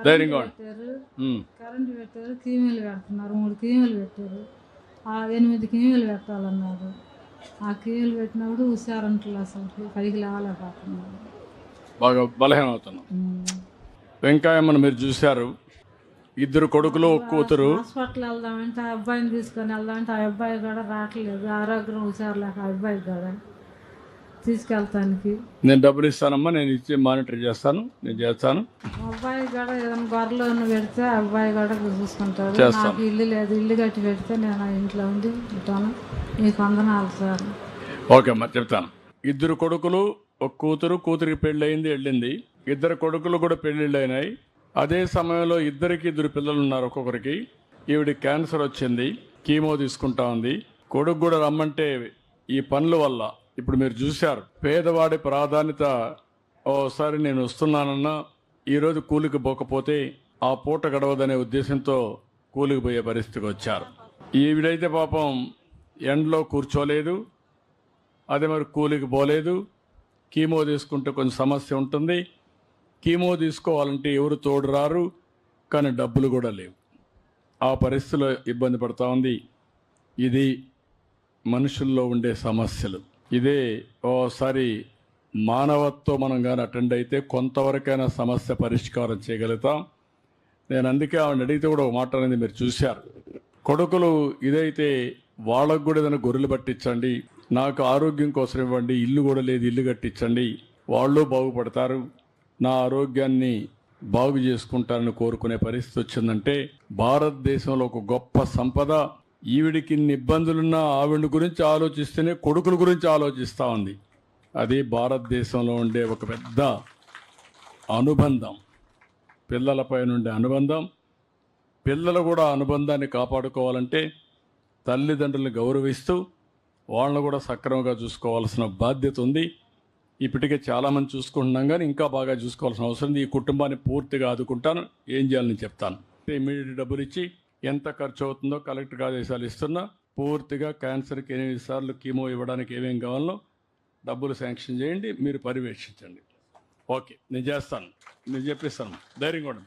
ధైర్యంగా పెట్టారు, కరెంటు పెట్టారు, కీమీలు పెడుతున్నారు. 3 కీమీలు పెట్టారు. 8 కీమీలు పెట్టాలన్నారు. ఆ కీమీలు పెట్టినప్పుడు హుషారంటలు అసలు పైకి లేవలేకపోతున్నారు. బాగా బలహీనం అవుతున్నాం. వెంకయ్యమ్మను మీరు చూశారు, 2 కొడుకులు ఒక కూతురు. హాస్పిటల్ వెళ్దామంటే ఆ అబ్బాయిని తీసుకొని వెళ్దామంటే ఆ అబ్బాయి కూడా రావట్లేదు. ఆరోగ్యం హుషారు లేక ఆ అబ్బాయి కూడా తీసుకెళ్తానికి. నేను డబ్బులు ఇస్తానమ్మా, నేను ఇచ్చి మానిటర్ చేస్తాను, నేను చేస్తాను. అబ్బాయి కూడా ఏదైనా గొర్రెలు పెడితే అబ్బాయి కూడా చూసుకుంటాడు. చేస్తాను. నాకు ఇల్లు లేదు, ఇల్లు కట్టి పెడితే నేను ఆ ఇంట్లో ఉండి ఉంటాను. మీకు వందనాలు సార్. ఓకే అమ్మా, చెప్తాను. 2 కొడుకులు ఒక కూతురు, కూతురికి పెళ్ళయింది, వెళ్ళింది. 2 కొడుకులు కూడా పెళ్ళిళ్ళు అయినాయి. అదే సమయంలో 2 పిల్లలు ఉన్నారు ఒక్కొక్కరికి. ఈవిడ క్యాన్సర్ వచ్చింది, కీమో తీసుకుంటా ఉంది. కొడుకు కూడా రమ్మంటే ఈ పనుల వల్ల ఇప్పుడు మీరు చూశారు, పేదవాడి ప్రాధాన్యత. ఓసారి నేను వస్తున్నానన్నా ఈరోజు కూలికి పోకపోతే ఆ పూట గడవదనే ఉద్దేశంతో కూలికి పోయే పరిస్థితికి వచ్చారు. ఈవిడైతే పాపం ఎండలో కూర్చోలేదు, అదే మరి కూలికి పోలేదు. కీమో తీసుకుంటే కొంచెం సమస్య ఉంటుంది. కీమో తీసుకోవాలంటే ఎవరు తోడు రారు, కానీ డబ్బులు కూడా లేవు. ఆ పరిస్థితిలో ఇబ్బంది పడుతూ ఉంది. ఇది మనుషుల్లో ఉండే సమస్యలు. ఇదే ఓసారి మానవత్వం మనం కానీ అటెండ్ అయితే కొంతవరకైనా సమస్య పరిష్కారం చేయగలుగుతాం. నేను అందుకే ఆవిడ అడిగితే కూడా ఒక మాట అనేది మీరు చూశారు. కొడుకులు ఇదైతే వాళ్ళకు కూడా ఏదైనా గొర్రెలు పట్టించండి, నాకు ఆరోగ్యం కోసం ఇవ్వండి, ఇల్లు కూడా లేదు, ఇల్లు కట్టించండి, వాళ్ళు బాగుపడతారు, నా ఆరోగ్యాన్ని బాగు చేసుకుంటారని కోరుకునే పరిస్థితి వచ్చిందంటే భారతదేశంలో ఒక గొప్ప సంపద. ఈవిడికి ఇన్ని ఇబ్బందులున్నా ఆవిడ గురించి ఆలోచిస్తేనే కొడుకుల గురించి ఆలోచిస్తూ ఉంది. అది భారతదేశంలో ఉండే ఒక పెద్ద అనుబంధం, పిల్లలపై నుండే అనుబంధం. పిల్లలు కూడా అనుబంధాన్ని కాపాడుకోవాలంటే తల్లిదండ్రులను గౌరవిస్తూ వాళ్ళను కూడా సక్రమంగా చూసుకోవాల్సిన బాధ్యత ఉంది. ఇప్పటికే చాలామంది చూసుకుంటున్నాం, కానీ ఇంకా బాగా చూసుకోవాల్సిన అవసరం ఉంది. ఈ కుటుంబాన్ని పూర్తిగా ఆదుకుంటాను, ఏం చేయాలని చెప్తాను. ఇమీడియట్ డబ్బులు ఇచ్చి ఎంత ఖర్చు అవుతుందో కలెక్టర్ ఆదేశాలు ఇస్తున్నా. పూర్తిగా క్యాన్సర్కి 8 సార్లు కీమో ఇవ్వడానికి ఏమేం కావాలో డబ్బులు శాంక్షన్ చేయండి, మీరు పర్యవేక్షించండి. ఓకే, నేను చేస్తాను, నేను చెప్పిస్తాను, ధైర్యంగా ఉండండి.